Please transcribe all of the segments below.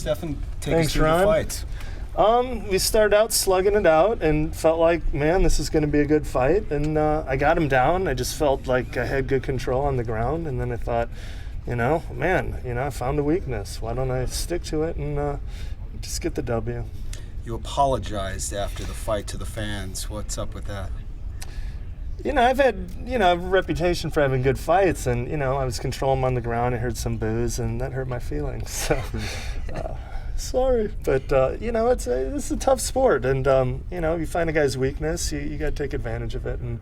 Stephan, take Thanks, us through Ron. the fights. We started out slugging it out and felt like, man, this is going to be a good fight. And I got him down. I just felt like I had good control on the ground. And then I thought, I found a weakness. Why don't I stick to it and just get the W? You apologized after the fight to the fans. What's up with that? I've had, a reputation for having good fights. And, I was controlling them on the ground. I heard some boos, and that hurt my feelings. So, sorry. But, it's a tough sport. And, you find a guy's weakness, you got to take advantage of it and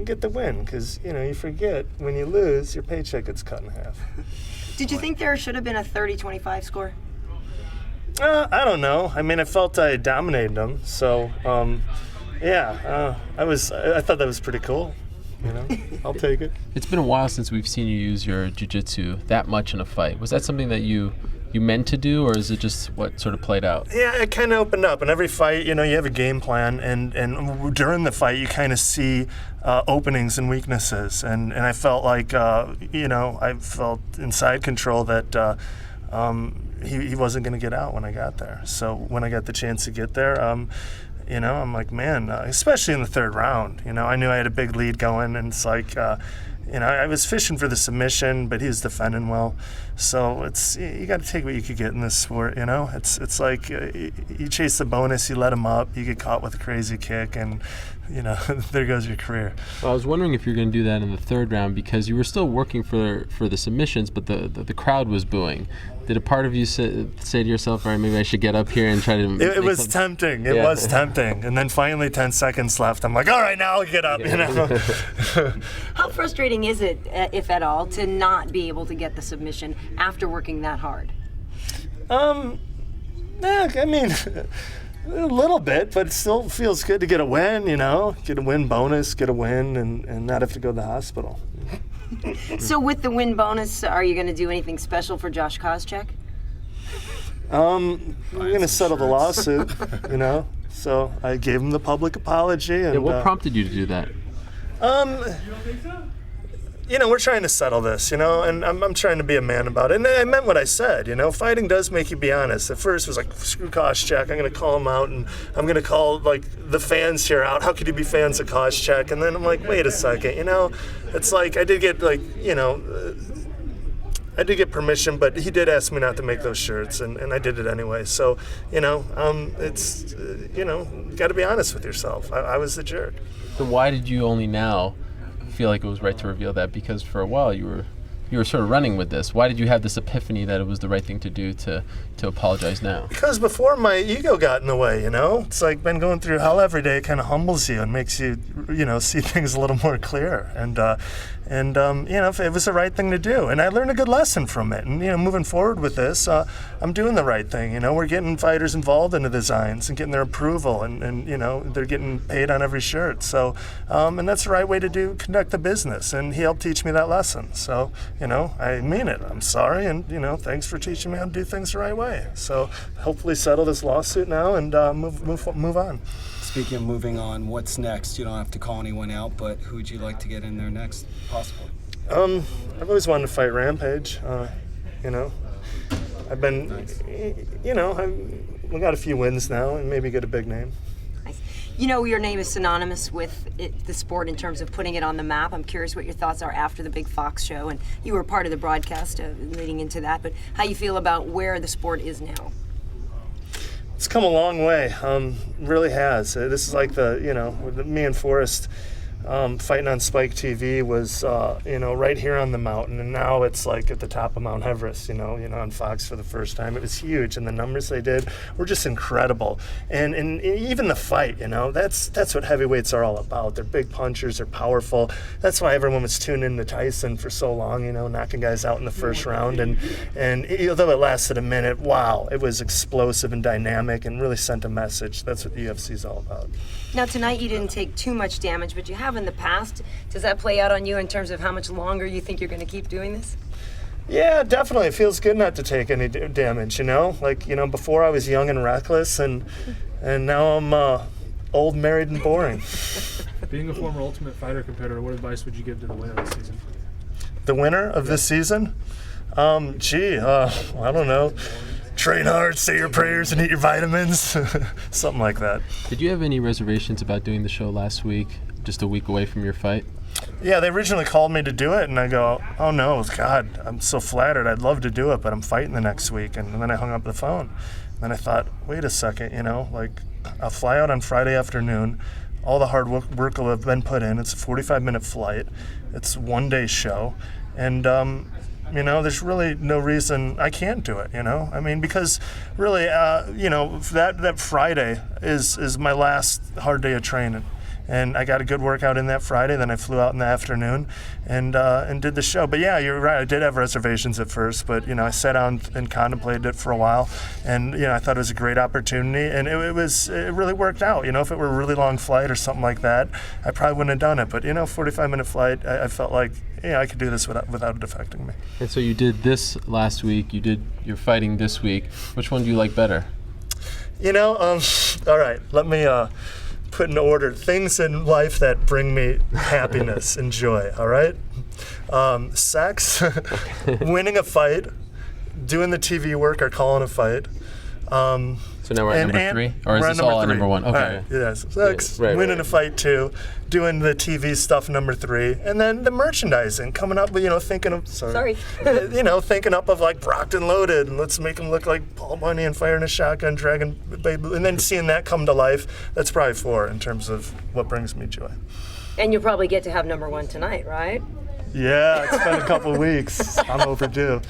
get the win. Because, you forget, when you lose, your paycheck gets cut in half. Did you think there should have been a 30-25 score? I don't know. I mean, I felt I dominated him. So, I thought that was pretty cool. I'll take it. It's been a while since we've seen you use your jiu-jitsu that much in a fight. Was that something that you meant to do, or is it just what sort of played out? Yeah, it kind of opened up. In every fight, you have a game plan, and during the fight, you kind of see openings and weaknesses. And I felt like, I felt inside control that he wasn't going to get out when I got there. So when I got the chance to get there, I'm like, man, especially in the third round, I knew I had a big lead going, and it's like, I was fishing for the submission, but he was defending well. So you got to take what you could get in this sport, It's like you chase the bonus, you let him up, you get caught with a crazy kick, and, there goes your career. Well, I was wondering if you're going to do that in the third round because you were still working for the submissions, but the crowd was booing. Did a part of you say to yourself, all right, maybe I should get up here and try to... It was tempting. It was tempting. And then finally 10 seconds left. I'm like, all right, now I'll get up, How frustrating is it, if at all, to not be able to get the submission after working that hard? A little bit, but it still feels good to get a win, Get a win bonus, get a win, and not have to go to the hospital. So with the win bonus, are you going to do anything special for Josh Koscheck? We're going to settle the lawsuit, So I gave him the public apology. And, what prompted you to do that? We're trying to settle this, and I'm trying to be a man about it. And I meant what I said, Fighting does make you be honest. At first it was like, screw Koscheck, I'm going to call him out, and I'm going to call, the fans here out. How could you be fans of Koscheck? And then I'm like, wait a second, It's like I did get, I did get permission, but he did ask me not to make those shirts, and I did it anyway. So, it's, got to be honest with yourself. I was the jerk. So why did you only now feel like it was right to reveal that? Because for a while you were sort of running with this. Why did you have this epiphany that it was the right thing to do to apologize now? Because before my ego got in the way, It's like been going through hell every day. It kind of humbles you and makes you, see things a little more clear. And it was the right thing to do. And I learned a good lesson from it. And, moving forward with this, I'm doing the right thing. We're getting fighters involved in the designs and getting their approval. And they're getting paid on every shirt. So, and that's the right way to conduct the business. And he helped teach me that lesson. So, I mean it. I'm sorry. And, thanks for teaching me how to do things the right way. So hopefully settle this lawsuit now and move on. Speaking of moving on, what's next? You don't have to call anyone out, but who would you like to get in there next, possibly? I've always wanted to fight Rampage. I've been, we got a few wins now and maybe get a big name. Nice. Your name is synonymous with the sport in terms of putting it on the map. I'm curious what your thoughts are after the big Fox show, and you were part of the broadcast leading into that, but how you feel about where the sport is now. It's come a long way, really has. This is like me and Forrest fighting on Spike TV was, right here on the mountain, and now it's like at the top of Mount Everest, on Fox for the first time. It was huge, and the numbers they did were just incredible. And even the fight, that's what heavyweights are all about. They're big punchers, they're powerful. That's why everyone was tuned in to Tyson for so long, knocking guys out in the first round. And although it lasted a minute, wow, it was explosive and dynamic and really sent a message. That's what the UFC is all about. Now, tonight you didn't take too much damage, but you have in the past. Does that play out on you in terms of how much longer you think you're going to keep doing this? Yeah, definitely. It feels good not to take any damage, Before I was young and reckless, and now I'm old, married, and boring. Being a former Ultimate Fighter competitor, what advice would you give to the winner this season? The winner of this season? I don't know. train hard, say your prayers, and eat your vitamins, something like that. Did you have any reservations about doing the show last week, just a week away from your fight? Yeah, they originally called me to do it, and I go, oh no, God, I'm so flattered. I'd love to do it, but I'm fighting the next week. And then I hung up the phone. Then I thought, wait a second, I'll fly out on Friday afternoon. All the hard work will have been put in. It's a 45-minute flight. It's a one-day show. And, there's really no reason I can't do it, because really, that Friday is my last hard day of training. And I got a good workout in that Friday. Then I flew out in the afternoon and did the show. But yeah, you're right. I did have reservations at first, but I sat down and contemplated it for a while, and I thought it was a great opportunity, and it really worked out. If it were a really long flight or something like that, I probably wouldn't have done it. But 45-minute flight, I felt like I could do this without it affecting me. And so you did this last week. You're fighting this week. Which one do you like better? All right. Let me put in order things in life that bring me happiness and joy, all right? Sex, winning a fight, doing the TV work or calling a fight. So now we're at number 3? Or is this all at number 1? Okay. All right, yes. Sex, winning a fight 2, doing the TV stuff number 3, and then the merchandising, coming up with, thinking of, thinking up of like Brockton Loaded, and let's make them look like Paul Bunyan firing a shotgun, dragging, and then seeing that come to life. That's probably 4 in terms of what brings me joy. And you'll probably get to have number 1 tonight, right? Yeah, it's been a couple of weeks. I'm overdue.